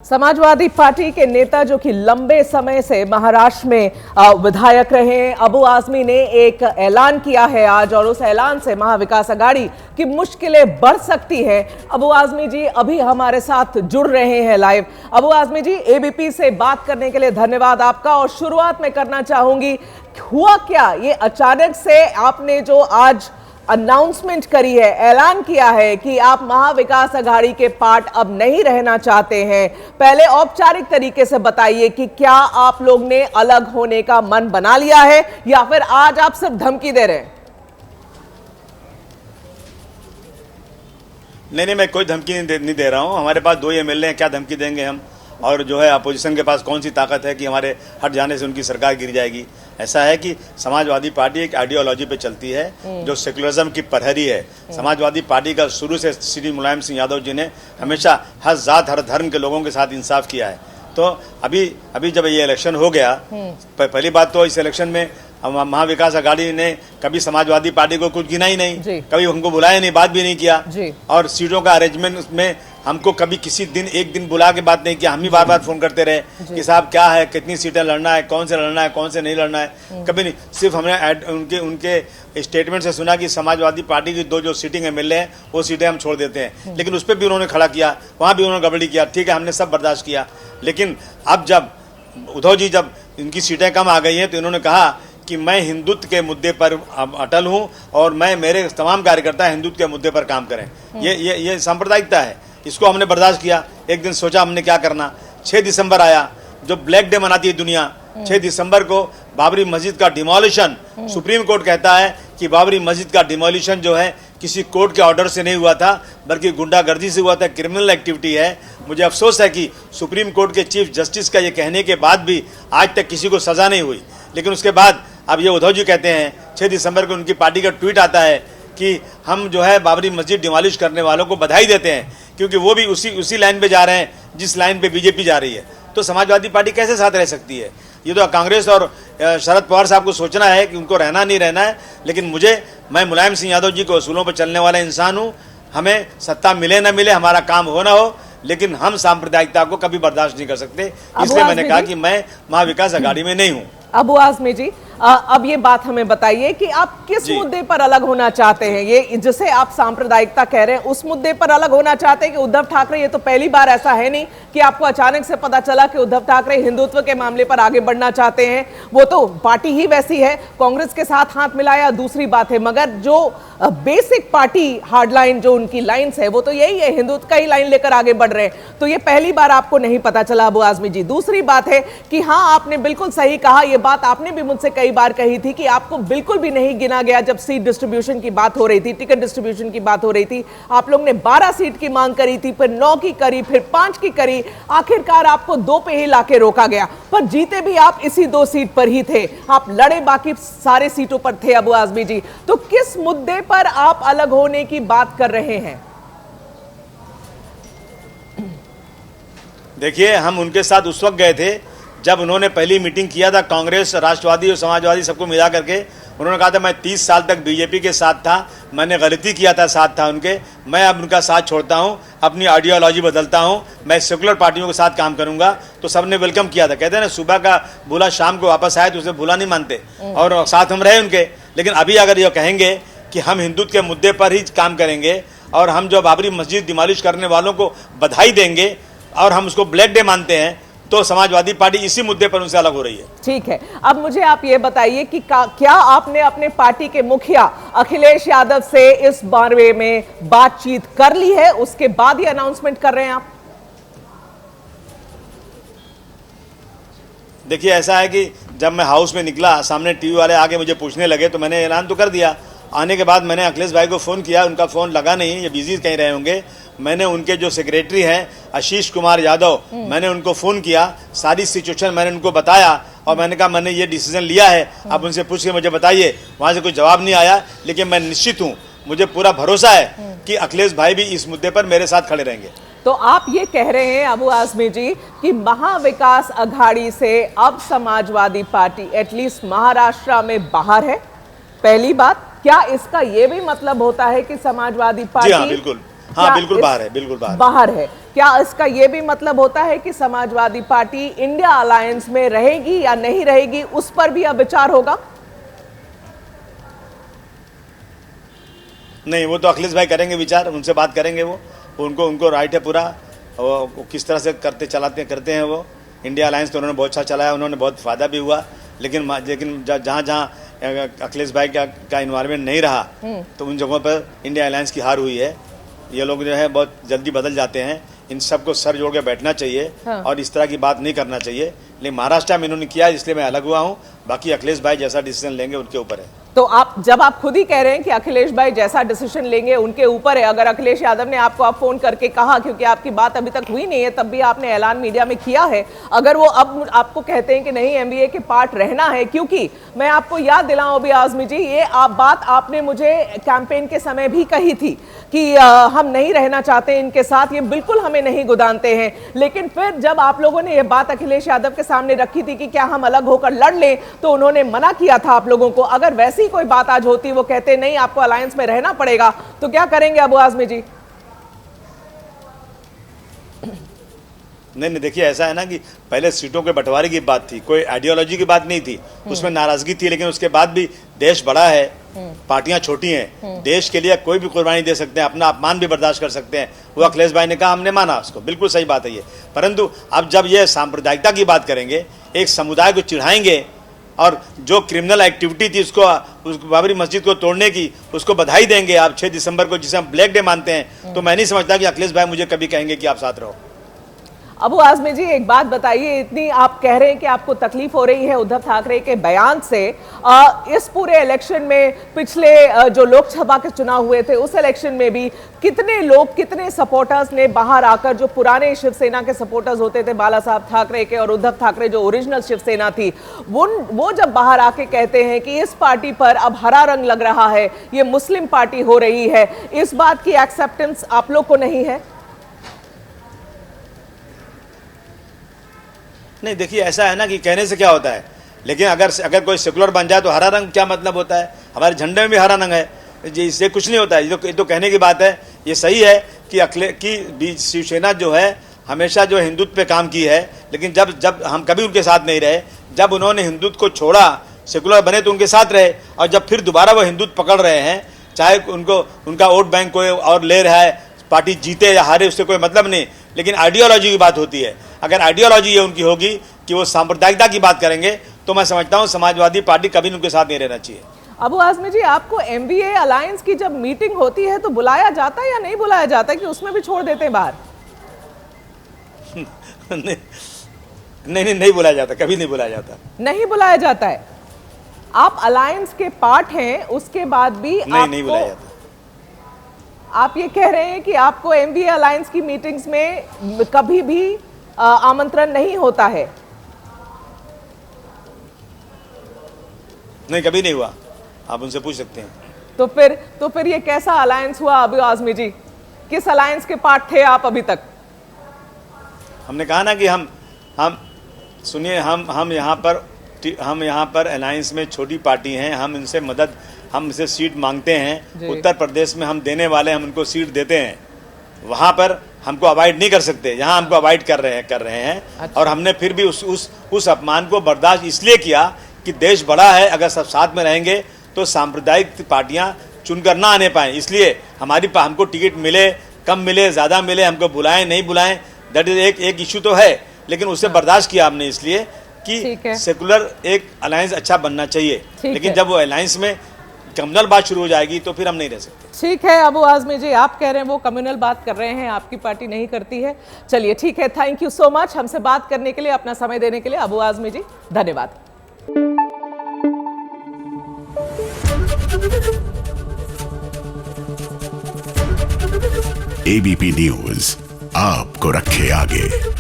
Samajwadi party के नेता जो कि लंबे समय से महाराष्ट्र में विधायक रहे हैं, अबू आजमी ने एक ऐलान किया है आज, और उस ऐलान से महाविकास आघाड़ी की मुश्किलें बढ़ सकती हैं। अबू आजमी जी अभी हमारे साथ जुड़ रहे हैं लाइव। अबू आजमी जी, एबीपी से बात करने के लिए धन्यवाद आपका। और शुरुआत में करना चाहूंगी, हुआ क्या ये अचानक से आपने जो आज अनाउंसमेंट करी है, ऐलान किया है कि आप महाविकास आघाड़ी के पार्ट अब नहीं रहना चाहते हैं। पहले औपचारिक तरीके से बताइए कि क्या आप लोग ने अलग होने का मन बना लिया है या फिर आज आप सिर्फ धमकी दे रहे हैं? नहीं, मैं कोई धमकी नहीं दे रहा हूं। हमारे पास 2 एमएलए हैं, क्या धमकी देंगे हम? और जो है अपोजिशन के पास कौन सी ताकत है कि हमारे हट जाने से उनकी सरकार गिर जाएगी? ऐसा है कि समाजवादी पार्टी एक आइडियोलॉजी पे चलती है जो सेकुलरिज्म की प्रहरी है। समाजवादी पार्टी का शुरू से श्री मुलायम सिंह यादव जी ने हमेशा हर जात हर धर्म के लोगों के साथ इंसाफ किया है। तो अभी जब ये इलेक्शन हो गया, पहली बात तो इस इलेक्शन में महाविकास आघाड़ी ने कभी समाजवादी पार्टी को कुछ गिना ही नहीं, कभी हमको बुलाया नहीं, बात भी नहीं किया। और सीटों का अरेंजमेंट में हमको कभी किसी दिन एक दिन बुला के बात नहीं किया। हम ही बार बार फोन करते रहे कि साहब क्या है, कितनी सीटें लड़ना है, कौन से लड़ना है, कौन से नहीं लड़ना है, कभी नहीं। सिर्फ हमने उनके स्टेटमेंट से सुना कि समाजवादी पार्टी की 2 जो सीटिंग एमएलए हैं वो सीटें हम छोड़ देते हैं, लेकिन उस पर भी उन्होंने खड़ा किया, वहाँ भी उन्होंने गड़बड़ी किया। ठीक है, हमने सब बर्दाश्त किया। लेकिन अब जब उद्धव जी जब इनकी सीटें कम आ गई हैं तो इन्होंने कहा कि मैं हिंदुत्व के मुद्दे पर अटल हूं और मेरे तमाम कार्यकर्ता हिंदुत्व के मुद्दे पर काम करें। ये सांप्रदायिकता है, इसको हमने बर्दाश्त किया। एक दिन सोचा हमने क्या करना। 6 दिसंबर आया, जो ब्लैक डे मनाती है दुनिया। 6 दिसंबर को बाबरी मस्जिद का डिमोलिशन, सुप्रीम कोर्ट कहता है कि बाबरी मस्जिद का डिमोलिशन जो है किसी कोर्ट के ऑर्डर से नहीं हुआ था, बल्कि गुंडागर्दी से हुआ था, क्रिमिनल एक्टिविटी है। मुझे अफसोस है कि सुप्रीम कोर्ट के चीफ जस्टिस का ये कहने के बाद भी आज तक किसी को सजा नहीं हुई। लेकिन उसके बाद अब ये उद्धव जी कहते हैं, 6 दिसंबर को उनकी पार्टी का ट्वीट आता है कि हम जो है बाबरी मस्जिद डिमोलिश करने वालों को बधाई देते हैं, क्योंकि वो भी उसी लाइन पे जा रहे हैं जिस लाइन पे बीजेपी जा रही है। तो समाजवादी पार्टी कैसे साथ रह सकती है? ये तो कांग्रेस और शरद पवार साहब को सोचना है कि उनको रहना नहीं रहना है। लेकिन मैं मुलायम सिंह यादव जी को असूलों पर चलने वाला इंसान हूँ। हमें सत्ता मिले न मिले, हमारा काम हो ना हो, लेकिन हम सांप्रदायिकता को कभी बर्दाश्त नहीं कर सकते। इसलिए मैंने कहा कि मैं महाविकास आघाड़ी में नहीं हूँ। अबू आजमी जी, अब ये बात हमें बताइए कि आप किस मुद्दे पर अलग होना चाहते हैं? ये जिसे आप सांप्रदायिकता कह रहे हैं, उस मुद्दे पर अलग होना चाहते हैं कि उद्धव ठाकरे, ये तो पहली बार ऐसा है नहीं कि आपको अचानक से पता चला कि उद्धव ठाकरे हिंदुत्व के मामले पर आगे बढ़ना चाहते हैं। वो तो पार्टी ही वैसी है, कांग्रेस के साथ हाथ मिलाया दूसरी बात है, मगर जो बेसिक पार्टी हार्डलाइन जो उनकी लाइन्स है वो तो यही है, हिंदुत्व का ही लाइन लेकर आगे बढ़ रहे हैं। तो ये पहली बार आपको नहीं पता चला अबू आजमी जी। दूसरी बात है कि हाँ, आपने बिल्कुल सही कहा, ये बात आपने भी मुझसे कई बार कही थी कि आपको बिल्कुल भी नहीं गिना गया जब सीट डिस्ट्रीब्यूशन की बात हो रही थी, टिकट डिस्ट्रीब्यूशन की बात हो रही थी। आप लोग ने 12 सीट की मांग करी थी, फिर 9 की करी, फिर 5 की करी, आखिरकार आपको 2 पे ही लाके रोका गया। पर जीते भी आप इसी 2 सीट पर ही थे, आप लड़े बाकी सारे सीटों पर थे अबू आजमी जी। तो किस मुद्दे पर आप अलग होने की बात कर रहे हैं? देखिए, हम उनके साथ उस वक्त गए थे जब उन्होंने पहली मीटिंग किया था, कांग्रेस, राष्ट्रवादी और समाजवादी सबको मिला करके। उन्होंने कहा था मैं 30 साल तक बीजेपी के साथ था, मैंने गलती किया था, साथ था उनके, मैं अब उनका साथ छोड़ता हूं, अपनी आइडियोलॉजी बदलता हूं, मैं सेकुलर पार्टियों के साथ काम करूंगा। तो सबने वेलकम किया था। कहते हैं ना, सुबह का भूला शाम को वापस आए, तो उसे भूला नहीं मानते, और साथ हम रहे उनके। लेकिन अभी अगर ये कहेंगे कि हम हिंदुत्व के मुद्दे पर ही काम करेंगे और हम जो बाबरी मस्जिद डिमोलिश करने वालों को बधाई देंगे और हम उसको ब्लैक डे मानते हैं, तो समाजवादी पार्टी इसी मुद्दे पर उनसे अलग हो रही है। ठीक है, अब मुझे आप ये बताइए कि क्या आपने अपने पार्टी के मुखिया अखिलेश यादव से इस बारे में बातचीत कर ली है? उसके बाद ही अनाउंसमेंट कर रहे हैं आप? देखिए, ऐसा है कि जब मैं हाउस में निकला, सामने टीवी वाले आके मुझे पूछने लगे तो मैंने ऐलान तो कर दिया। आने के बाद मैंने अखिलेश भाई को फ़ोन किया, उनका फ़ोन लगा नहीं, ये बिजी कहीं रहे होंगे। मैंने उनके जो सेक्रेटरी हैं आशीष कुमार यादव, मैंने उनको फ़ोन किया, सारी सिचुएशन मैंने उनको बताया और मैंने कहा मैंने ये डिसीजन लिया है, आप उनसे पूछ के मुझे बताइए। वहाँ से कोई जवाब नहीं आया, लेकिन मैं निश्चित हूँ, मुझे पूरा भरोसा है कि अखिलेश भाई भी इस मुद्दे पर मेरे साथ खड़े रहेंगे। तो आप ये कह रहे हैं अबू आजमी जी कि महाविकास आघाड़ी से अब समाजवादी पार्टी एटलीस्ट महाराष्ट्र में बाहर है? पहली बात, क्या इसका यह भी मतलब होता है कि समाजवादी पार्टी? जी हाँ, बिल्कुल। हाँ क्या बिल्कुल बाहर है, बिल्कुल बाहर है। क्या इसका ये भी मतलब होता है कि समाजवादी पार्टी इंडिया अलायंस में रहेगी या नहीं रहेगी, उस पर भी अब विचार होगा? नहीं, वो तो अखिलेश भाई करेंगे विचार, उनसे बात करेंगे। वो उनको राइट है पूरा, वो किस तरह से करते हैं। वो इंडिया अलायंस तो उन्होंने बहुत अच्छा चलाया, उन्होंने बहुत फ़ायदा भी हुआ, लेकिन जहाँ अखिलेश भाई का इन्वॉल्वमेंट नहीं रहा तो उन जगहों पर इंडिया अलायंस की हार हुई है। ये लोग जो है बहुत जल्दी बदल जाते हैं, इन सबको सर जोड़ के बैठना चाहिए। हाँ। और इस तरह की बात नहीं करना चाहिए। लेकिन महाराष्ट्र में इन्होंने किया, इसलिए मैं अलग हुआ हूँ। बाकी अखिलेश भाई जैसा डिसीजन लेंगे उनके ऊपर है। तो आप खुद ही कह रहे हैं कि अखिलेश भाई जैसा डिसीजन लेंगे उनके ऊपर है। अगर अखिलेश यादव ने आपको फोन करके कहा, क्योंकि आपकी बात अभी तक हुई नहीं है, तब भी आपने ऐलान मीडिया में किया है, अगर वो अब आपको कहते हैं कि नहीं एमबीए के पार्ट रहना है, क्योंकि मैं आपको याद दिलाऊं अभी आजमी जी, ये बात आपने मुझे कैंपेन के समय भी कही थी कि हम नहीं रहना चाहते इनके साथ, ये बिल्कुल हमें नहीं गुदानते हैं। लेकिन फिर जब आप लोगों ने ये बात अखिलेश यादव के सामने रखी थी कि क्या हम अलग होकर लड़ लें, तो उन्होंने मना किया था आप लोगों को। अगर वैसी कोई बात आज होती, वो कहते नहीं आपको अलायंस में रहना पड़ेगा, तो क्या करेंगे अबू आजमी जी? नहीं, देखिए ऐसा है ना कि पहले सीटों के बंटवारे की बात थी, कोई आइडियोलॉजी की बात नहीं थी, उसमें नाराजगी थी। लेकिन उसके बाद भी देश बड़ा है, पार्टियां छोटी हैं, देश के लिए कोई भी कुर्बानी दे सकते हैं, अपना अपमान भी बर्दाश्त कर सकते हैं। वो अखिलेश भाई ने कहा, हमने माना उसको, बिल्कुल सही बात है ये। परंतु अब जब ये सांप्रदायिकता की बात करेंगे, एक समुदाय को चिढ़ाएंगे, और जो क्रिमिनल एक्टिविटी थी उसको बाबरी मस्जिद को तोड़ने की, उसको बधाई देंगे आप 6 दिसंबर को, जिसे हम ब्लैक डे मानते हैं, तो मैं नहीं समझता कि अखिलेश भाई मुझे कभी कहेंगे कि आप साथ रहो। अबू आजमी जी एक बात बताइए, इतनी आप कह रहे हैं कि आपको तकलीफ हो रही है उद्धव ठाकरे के बयान से, इस पूरे इलेक्शन में, पिछले जो लोकसभा के चुनाव हुए थे उस इलेक्शन में भी कितने लोग, कितने सपोर्टर्स ने बाहर आकर, जो पुराने शिवसेना के सपोर्टर्स होते थे बाला साहब ठाकरे के, और उद्धव ठाकरे जो ओरिजिनल शिवसेना थी, वो जब बाहर आके कहते हैं कि इस पार्टी पर अब हरा रंग लग रहा है, ये मुस्लिम पार्टी हो रही है, इस बात की एक्सेप्टेंस आप लोग को नहीं है? नहीं, देखिए ऐसा है ना कि कहने से क्या होता है, लेकिन अगर कोई सेकुलर बन जाए तो हरा रंग क्या मतलब होता है? हमारे झंडे में भी हरा रंग है, इससे कुछ नहीं होता है। ये तो कहने की बात है। ये सही है कि शिवसेना जो है हमेशा जो हिंदुत्व पे काम की है, लेकिन जब हम कभी उनके साथ नहीं रहे, जब उन्होंने हिंदुत्व को छोड़ा, सेकुलर बने तो उनके साथ रहे, और जब फिर दोबारा वो हिंदुत्व पकड़ रहे हैं, चाहे उनका वोट बैंक कोई और ले रहा है, पार्टी जीते या हारे उससे कोई मतलब नहीं, लेकिन आइडियोलॉजी की बात होती है। अगर आइडियोलॉजी ये उनकी होगी कि वो सांप्रदायिकता की बात करेंगे, तो मैं समझता हूँ समाजवादी पार्टी कभी उनके साथ नहीं रहना चाहिए। अबू आजमी जी, आपको एमबीए अलायंस की जब मीटिंग होती है तो बुलाया जाता है या नहीं बुलाया जाता है, कि उसमें भी छोड़ देते हैं बाहर? नहीं बुलाया जाता, कभी नहीं बुलाया जाता। नहीं बुलाया जाता है? आप अलायंस के पार्ट हैं, उसके बाद भी नहीं बुलाया जाता। आप ये कह रहे हैं कि आपको एमबीए अलायंस की मीटिंग्स में कभी भी आमंत्रण नहीं होता है? नहीं, कभी नहीं हुआ, आप उनसे पूछ सकते हैं। तो फिर ये कैसा अलायंस हुआ अबू आजमी जी? किस अलायंस के पार्ट थे आप अभी तक? हमने कहा ना कि हम सुनिए, हम यहाँ पर अलायंस में छोटी पार्टी हैं, हम इनसे सीट मांगते हैं। उत्तर प्रदेश में हम देने वाले, हम उनको सीट देते हैं, वहाँ पर हमको अवॉइड नहीं कर सकते, यहाँ हमको अवॉइड कर रहे हैं। अच्छा। और हमने फिर भी उस अपमान को बर्दाश्त इसलिए किया कि देश बड़ा है, अगर सब साथ में रहेंगे तो सांप्रदायिक पार्टियाँ चुनकर ना आने पाएँ, इसलिए हमको टिकट मिले, कम मिले, ज़्यादा मिले, हमको बुलाएं नहीं बुलाएं, दैट इज एक इशू तो है, लेकिन उसे बर्दाश्त किया हमने इसलिए कि सेकुलर एक अलायंस अच्छा बनना चाहिए। लेकिन जब वो अलायंस में कम्युनल बात शुरू हो जाएगी तो फिर हम नहीं रह सकते। ठीक है अबू आजमी जी, आप कह रहे हैं वो कम्युनल बात कर रहे हैं, आपकी पार्टी नहीं करती है। चलिए ठीक है, थैंक यू सो मच हमसे बात करने के लिए, अपना समय देने के लिए अबू आजमी जी, धन्यवाद। एबीपी न्यूज आपको रखे आगे।